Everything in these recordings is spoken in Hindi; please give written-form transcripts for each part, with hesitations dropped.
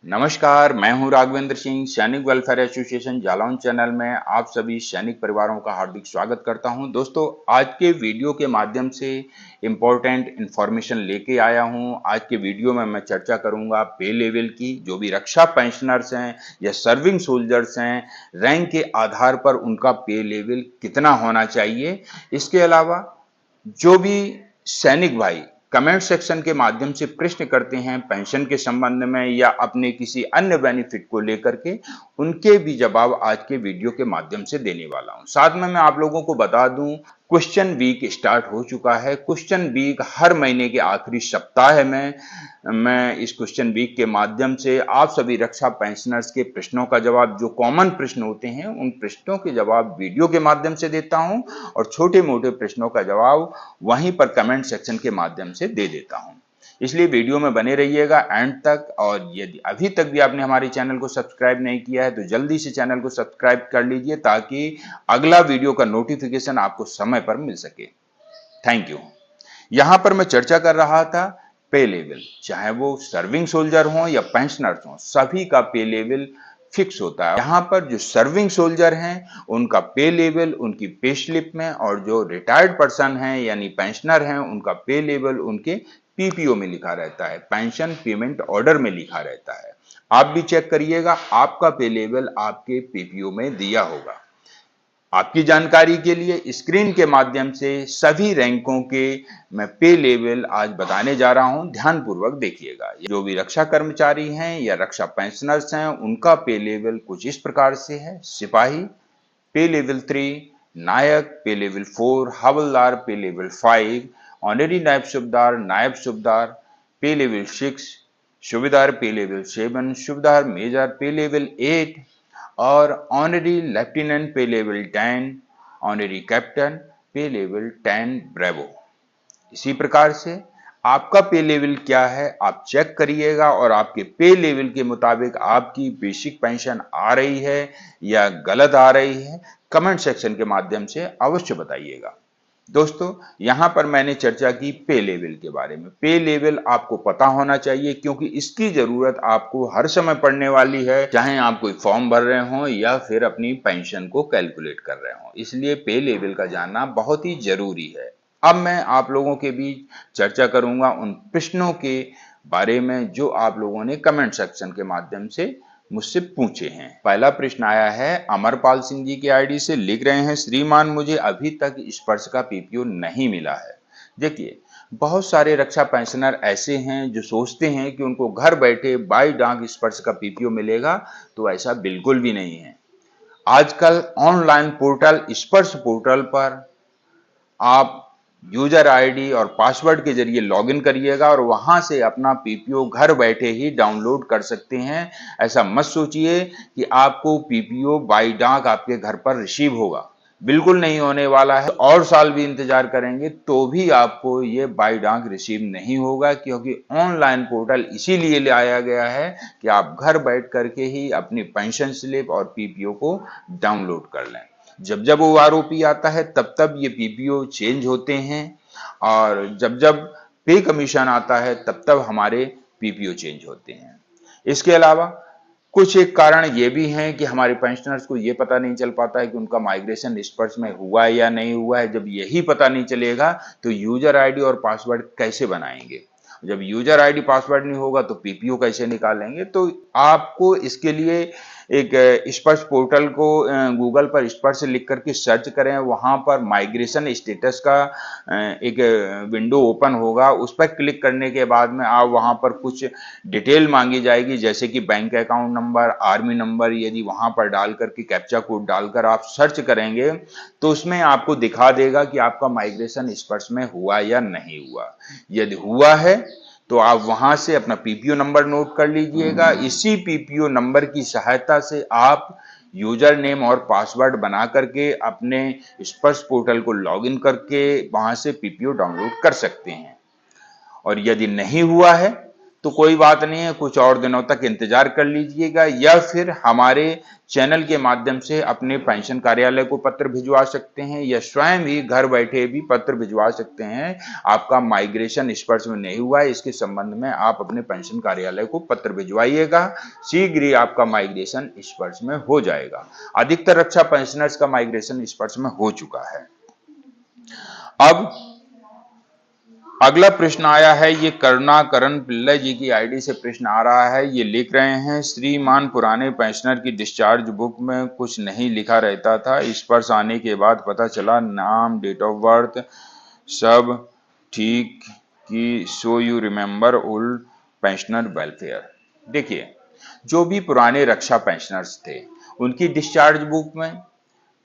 नमस्कार, मैं हूं राघवेंद्र सिंह। सैनिक वेलफेयर एसोसिएशन जालौन चैनल में आप सभी सैनिक परिवारों का हार्दिक स्वागत करता हूं। दोस्तों, आज के वीडियो के माध्यम से इम्पोर्टेंट इन्फॉर्मेशन लेके आया हूं। आज के वीडियो में मैं चर्चा करूंगा पे लेवल की। जो भी रक्षा पेंशनर्स हैं या सर्विंग सोल्जर्स हैं, रैंक के आधार पर उनका पे लेवल कितना होना चाहिए। इसके अलावा जो भी सैनिक भाई कमेंट सेक्शन के माध्यम से प्रश्न करते हैं पेंशन के संबंध में या अपने किसी अन्य बेनिफिट को लेकर के, उनके भी जवाब आज के वीडियो के माध्यम से देने वाला हूं। साथ में मैं आप लोगों को बता दूं, क्वेश्चन वीक स्टार्ट हो चुका है। क्वेश्चन वीक हर महीने के आखिरी सप्ताह में मैं इस क्वेश्चन वीक के माध्यम से आप सभी रक्षा पेंशनर्स के प्रश्नों का जवाब, जो कॉमन प्रश्न होते हैं उन प्रश्नों के जवाब वीडियो के माध्यम से देता हूं और छोटे मोटे प्रश्नों का जवाब वहीं पर कमेंट सेक्शन के माध्यम से दे देता हूं। इसलिए वीडियो में बने रहिएगा एंड तक। और यदि अभी तक भी आपने हमारे चैनल को सब्सक्राइब नहीं किया है तो जल्दी से चैनल को सब्सक्राइब कर लीजिए ताकि अगला वीडियो का नोटिफिकेशन आपको समय पर मिल सके। Thank you. यहां पर मैं चर्चा कर रहा था पे लेवल। चाहे वो सर्विंग सोल्जर हो या पेंशनर्स हो, सभी का पे लेवल फिक्स होता है। यहाँ पर जो सर्विंग सोल्जर हैं उनका पे लेवल उनकी पे स्लिप में, और जो रिटायर्ड पर्सन हैं यानी पेंशनर हैं उनका पे लेवल उनके पीपीओ में लिखा रहता है, पेंशन पेमेंट ऑर्डर में लिखा रहता है। आप भी चेक करिएगा, आपका पे लेवल आपके पीपीओ में दिया होगा। आपकी जानकारी के लिए स्क्रीन के माध्यम से सभी रैंकों के मैं पे लेवल आज बताने जा रहा हूं, ध्यानपूर्वक देखिएगा। जो भी रक्षा कर्मचारी हैं या रक्षा पेंशनर्स हैं उनका पे लेवल कुछ इस प्रकार से है। सिपाही पे लेवल 3, नायक पे लेवल 4, हवलदार पे लेवल 5, ऑनरी नायब सूबेदार पे लेवल 6, सूबेदार पे लेवल 7, सूबेदार मेजर पे लेवल 8 और ऑनरी लेफ्टिनेंट पे लेवल 10, ऑनरी कैप्टन पे लेवल 10 ब्रेवो। इसी प्रकार से आपका पे लेवल क्या है आप चेक करिएगा और आपके पे लेवल के मुताबिक आपकी बेसिक पेंशन आ रही है या गलत आ रही है, कमेंट सेक्शन के माध्यम से अवश्य बताइएगा। दोस्तों, यहां पर मैंने चर्चा की पे लेवल के बारे में। पे लेवल आपको पता होना चाहिए क्योंकि इसकी जरूरत आपको हर समय पड़ने वाली है, चाहे आप कोई फॉर्म भर रहे हो या फिर अपनी पेंशन को कैलकुलेट कर रहे हो। इसलिए पे लेवल का जानना बहुत ही जरूरी है। अब मैं आप लोगों के बीच चर्चा करूंगा उन प्रश्नों के बारे में जो आप लोगों ने कमेंट सेक्शन के माध्यम से मुझसे पूछे हैं। पहला प्रश्न आया है अमरपाल सिंह जी की आईडी से, लिख रहे हैं, श्रीमान मुझे अभी तक स्पर्श का पीपीओ नहीं मिला है। देखिए, बहुत सारे रक्षा पेंशनर ऐसे हैं जो सोचते हैं कि उनको घर बैठे बाई डाक स्पर्श का पीपीओ मिलेगा, तो ऐसा बिल्कुल भी नहीं है। आजकल ऑनलाइन पोर्टल स्पर्श पोर्टल पर आप यूजर आईडी और पासवर्ड के जरिए लॉगिन करिएगा और वहां से अपना पीपीओ घर बैठे ही डाउनलोड कर सकते हैं। ऐसा मत सोचिए कि आपको पीपीओ बाई डाक आपके घर पर रिसीव होगा, बिल्कुल नहीं होने वाला है। और साल भी इंतजार करेंगे तो भी आपको ये बाई डाक रिसीव नहीं होगा, क्योंकि ऑनलाइन पोर्टल इसीलिए लाया गया है कि आप घर बैठ करके ही अपनी पेंशन स्लिप और पीपीओ को डाउनलोड कर लें। जब जब ओआरओपी आता है तब तब ये पीपीओ चेंज होते हैं, और जब जब पे कमीशन आता है तब तब हमारे पीपीओ चेंज होते हैं। इसके अलावा कुछ एक कारण ये भी हैं कि हमारे पेंशनर्स को ये पता नहीं चल पाता है कि उनका माइग्रेशन स्पर्श में हुआ है या नहीं हुआ है। जब यही पता नहीं चलेगा तो यूजर आईडी और पासवर्ड कैसे बनाएंगे। जब यूजर आईडी पासवर्ड नहीं होगा तो पीपीओ कैसे निकालेंगे। तो आपको इसके लिए एक स्पर्श पोर्टल को गूगल पर स्पर्श लिख करके सर्च करें, वहां पर माइग्रेशन स्टेटस का एक विंडो ओपन होगा। उस पर क्लिक करने के बाद में आप वहां पर कुछ डिटेल मांगी जाएगी, जैसे कि bank account number, army number. यदि वहां पर डाल करके कैप्चा कोड डालकर आप सर्च करेंगे तो उसमें आपको दिखा देगा कि आपका माइग्रेशन स्पर्श में हुआ या नहीं हुआ। यदि हुआ है तो आप वहां से अपना पीपीओ नंबर नोट कर लीजिएगा। इसी पीपीओ नंबर की सहायता से आप यूजर नेम और पासवर्ड बना करके अपने स्पर्श पोर्टल को लॉगिन करके वहां से पीपीओ डाउनलोड कर सकते हैं। और यदि नहीं हुआ है तो कोई बात नहीं है, कुछ और दिनों तक इंतजार कर लीजिएगा, या फिर हमारे चैनल के माध्यम से अपने पेंशन कार्यालय को पत्र भिजवा सकते हैं, या स्वयं ही घर बैठे भी पत्र भिजवा सकते हैं। आपका माइग्रेशन स्पर्श में नहीं हुआ है, इसके संबंध में आप अपने पेंशन कार्यालय को पत्र भिजवाइएगा, शीघ्र ही आपका माइग्रेशन स्पर्श में हो जाएगा। अधिकतर रक्षा पेंशनर्स का माइग्रेशन स्पर्श में हो चुका है। अब अगला प्रश्न आया है, ये करुणाकरण पिल्लई जी की आईडी से प्रश्न आ रहा है। ये लिख रहे हैं, श्रीमान पुराने पेंशनर की डिस्चार्ज बुक में कुछ नहीं लिखा रहता था, स्पर्श आने के बाद पता चला नाम, डेट ऑफ बर्थ सब ठीक कि so you remember old pensioner welfare. देखिए, जो भी पुराने रक्षा पेंशनर्स थे उनकी डिस्चार्ज बुक में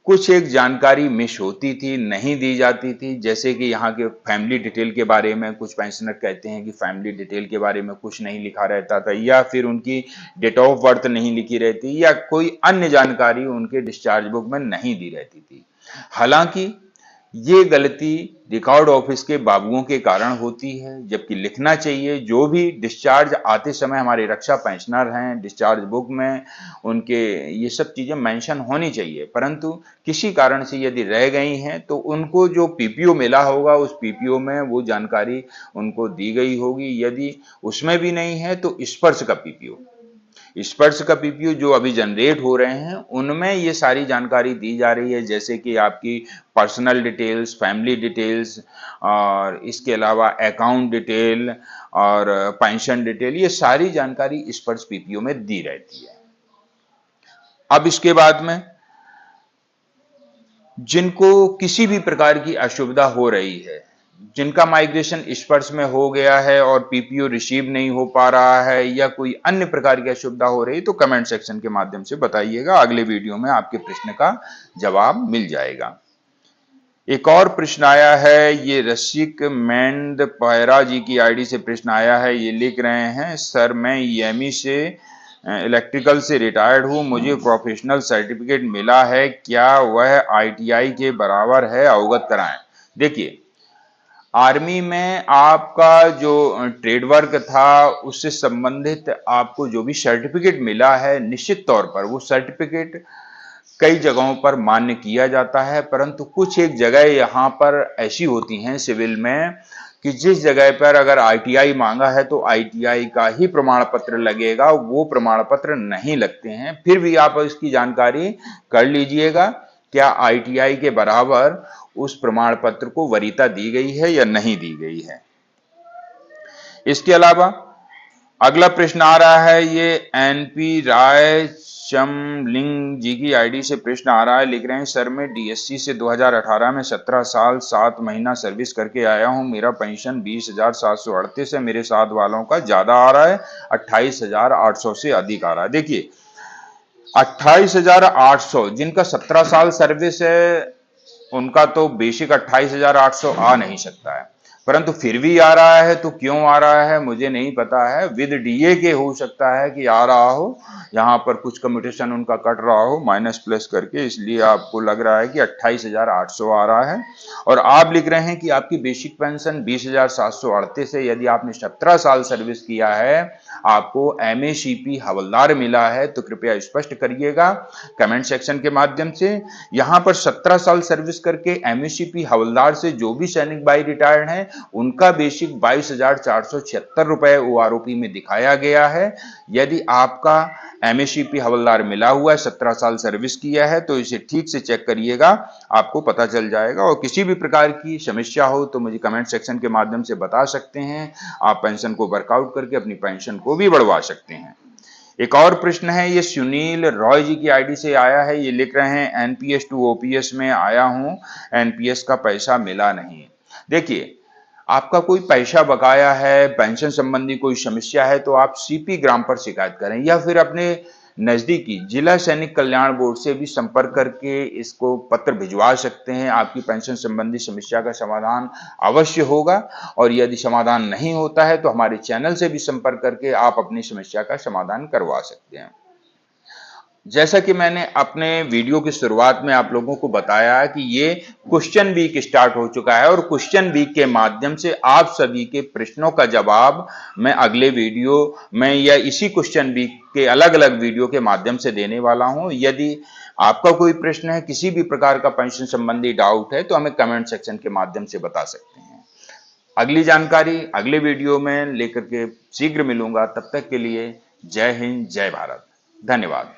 कुछ एक जानकारी मिस होती थी, नहीं दी जाती थी। जैसे कि यहाँ के फैमिली डिटेल के बारे में कुछ पेंशनर कहते हैं कि फैमिली डिटेल के बारे में कुछ नहीं लिखा रहता था, या फिर उनकी डेट ऑफ बर्थ नहीं लिखी रहती, या कोई अन्य जानकारी उनके डिस्चार्ज बुक में नहीं दी रहती थी। हालांकि ये गलती रिकॉर्ड ऑफिस के बाबुओं के कारण होती है, जबकि लिखना चाहिए। जो भी डिस्चार्ज आते समय हमारे रक्षा पेंशनर हैं, डिस्चार्ज बुक में उनके ये सब चीजें मेंशन होनी चाहिए, परंतु किसी कारण से यदि रह गई हैं तो उनको जो पीपीओ मिला होगा उस पीपीओ में वो जानकारी उनको दी गई होगी। यदि उसमें भी नहीं है तो स्पर्श का पीपीओ, स्पर्श का पीपीओ जो अभी जनरेट हो रहे हैं उनमें ये सारी जानकारी दी जा रही है, जैसे कि आपकी पर्सनल डिटेल्स, फैमिली डिटेल्स, और इसके अलावा अकाउंट डिटेल और पेंशन डिटेल, ये सारी जानकारी स्पर्श पीपीओ में दी रहती है। अब इसके बाद में जिनको किसी भी प्रकार की असुविधा हो रही है, जिनका माइग्रेशन स्पर्श में हो गया है और पीपीओ रिसीव नहीं हो पा रहा है, या कोई अन्य प्रकार की असुविधा हो रही है, तो कमेंट सेक्शन के माध्यम से बताइएगा। अगले वीडियो में आपके प्रश्न का जवाब मिल जाएगा। एक और प्रश्न आया है, ये रसिक मेंद पैरा जी की आईडी से प्रश्न आया है। ये लिख रहे हैं, सर मैं ईएमई से इलेक्ट्रिकल से रिटायर्ड हूं, मुझे प्रोफेशनल सर्टिफिकेट मिला है, क्या वह आईटीआई के बराबर है, अवगत कराएं। देखिए, आर्मी में आपका जो ट्रेड वर्क था उससे संबंधित आपको जो भी सर्टिफिकेट मिला है, निश्चित तौर पर वो सर्टिफिकेट कई जगहों पर मान्य किया जाता है, परंतु कुछ एक जगह यहाँ पर ऐसी होती हैं सिविल में कि जिस जगह पर अगर आईटीआई मांगा है तो आईटीआई का ही प्रमाण पत्र लगेगा, वो प्रमाण पत्र नहीं लगते हैं। फिर भी आप इसकी जानकारी कर लीजिएगा, क्या आईटीआई के बराबर उस प्रमाण पत्र को वरीयता दी गई है या नहीं दी गई है। इसके अलावा अगला प्रश्न आ रहा है, ये एनपी राय चमलिंग जी की आईडी से प्रश्न आ रहा है। लिख रहे हैं, सर मैं डीएससी से 2018 में 17 साल 7 महीना सर्विस करके आया हूं, मेरा पेंशन 20,738 है, मेरे साथ वालों का ज्यादा आ रहा है, 28,800 से अधिक आ रहा है। देखिए, 28,800 जिनका 17 साल सर्विस है उनका तो बेसिक 28,800 आ नहीं सकता है, परंतु फिर भी आ रहा है। तो क्यों आ रहा है मुझे नहीं पता है, विद डीए के हो सकता है कि आ रहा हो, यहाँ पर कुछ कम्यूटेशन उनका कट रहा हो माइनस प्लस करके, इसलिए आपको लग रहा है कि 28,800 आ रहा है। और आप लिख रहे हैं कि आपकी बेसिक पेंशन 20,738 है। यदि आपने 17 साल सर्विस किया है, आपको एमएसीपी हवलदार मिला है, तो कृपया स्पष्ट करिएगा कमेंट सेक्शन के माध्यम से। यहाँ पर 17 साल सर्विस करके एमएसीपी हवलदार से जो भी सैनिक भाई रिटायर्ड हैं उनका बेसिक 22,476 रुपए ओआरओपी में दिखाया गया है। यदि आपका एमएसीपी हवलदार मिला हुआ है, 17 साल सर्विस किया है, तो इसे ठीक से चेक करिएगा, आपको पता चल जाएगा। और किसी भी प्रकार की समस्या हो तो मुझे कमेंट सेक्शन के माध्यम से बता सकते हैं। आप पेंशन को वर्कआउट करके अपनी पेंशन को भी बढ़वा सकते हैं। एक और प्रश्न है, ये सुनील रॉय जी की आईडी से आया है। ये लिख रहे हैं, एनपीएस टू ओपीएस में आया हूं, एनपीएस का पैसा मिला नहीं। देखिए, आपका कोई पैसा बकाया है, पेंशन संबंधी कोई समस्या है, तो आप सीपी ग्राम पर शिकायत करें, या फिर अपने नजदीकी जिला सैनिक कल्याण बोर्ड से भी संपर्क करके इसको पत्र भिजवा सकते हैं। आपकी पेंशन संबंधी समस्या का समाधान अवश्य होगा। और यदि समाधान नहीं होता है तो हमारे चैनल से भी संपर्क करके आप अपनी समस्या का समाधान करवा सकते हैं। जैसा कि मैंने अपने वीडियो की शुरुआत में आप लोगों को बताया कि ये क्वेश्चन वीक स्टार्ट हो चुका है और क्वेश्चन वीक के माध्यम से आप सभी के प्रश्नों का जवाब मैं अगले वीडियो में या इसी क्वेश्चन वीक के अलग अलग वीडियो के माध्यम से देने वाला हूं। यदि आपका कोई प्रश्न है, किसी भी प्रकार का पेंशन संबंधी डाउट है, तो हमें कमेंट सेक्शन के माध्यम से बता सकते हैं। अगली जानकारी अगले वीडियो में लेकर के शीघ्र मिलूंगा। तब तक के लिए जय हिंद, जय भारत, धन्यवाद।